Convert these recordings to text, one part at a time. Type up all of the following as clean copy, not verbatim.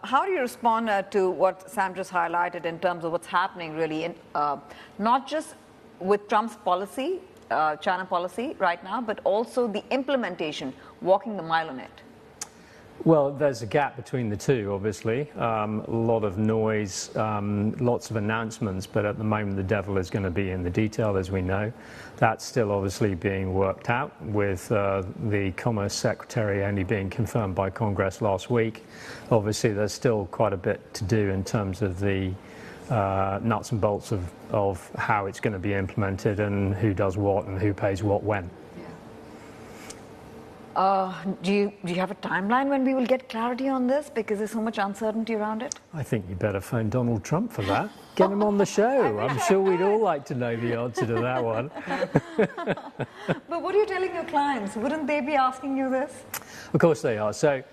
how do you respond to what Sam just highlighted in terms of what's happening really, in, not just with Trump's policy, China policy right now, but also the implementation, walking the mile on it? Well, there's a gap between the two, obviously. A lot of noise, lots of announcements, but at the moment the devil is going to be in the detail, as we know. That's still obviously being worked out, with the Commerce Secretary only being confirmed by Congress last week. Obviously, there's still quite a bit to do in terms of the nuts and bolts of how it's going to be implemented and who does what and who pays what when. Do you have a timeline when we will get clarity on this? Because there's so much uncertainty around it. I think you better phone Donald Trump for that. Get him on the show. I'm sure we'd all like to know the answer to that one. But what are you telling your clients? Wouldn't they be asking you this? Of course they are. So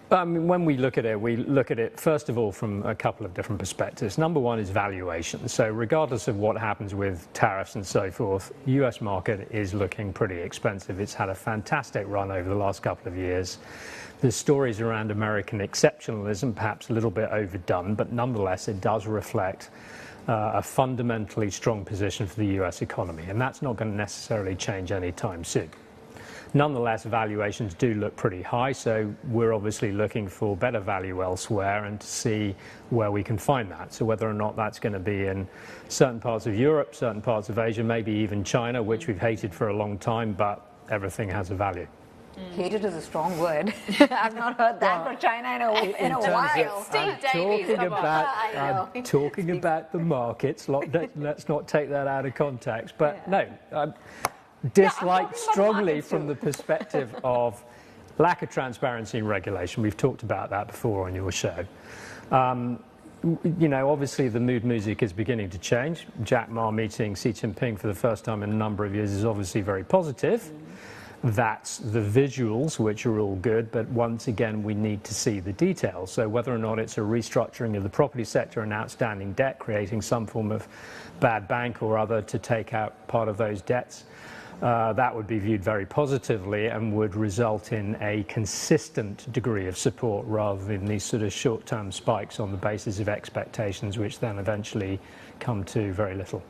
when we look at it, first of all, from a couple of different perspectives. Number one is valuation. So regardless of what happens with tariffs and so forth, the US market is looking pretty expensive. It's had a fantastic run over the last couple of years. The stories around American exceptionalism, perhaps a little bit overdone, but nonetheless it does reflect a fundamentally strong position for the US economy, and that's not going to necessarily change anytime soon. Nonetheless, valuations do look pretty high, so we're obviously looking for better value elsewhere and to see where we can find that. So whether or not that's going to be in certain parts of Europe, certain parts of Asia, maybe even China, which we've hated for a long time, but everything has a value. Hated is a strong word. I've not heard that for China in a while. Steve Davies, talking about the markets. Let's not take that out of context. But no. Disliked strongly from the perspective of lack of transparency and regulation. We've talked about that before on your show. You know, obviously the mood music is beginning to change. Jack Ma meeting Xi Jinping for the first time in a number of years is obviously very positive. That's the visuals, which are all good, but once again we need to see the details. So whether or not it's a restructuring of the property sector and outstanding debt, creating some form of bad bank or other to take out part of those debts, that would be viewed very positively and would result in a consistent degree of support rather than these sort of short-term spikes on the basis of expectations, which then eventually come to very little.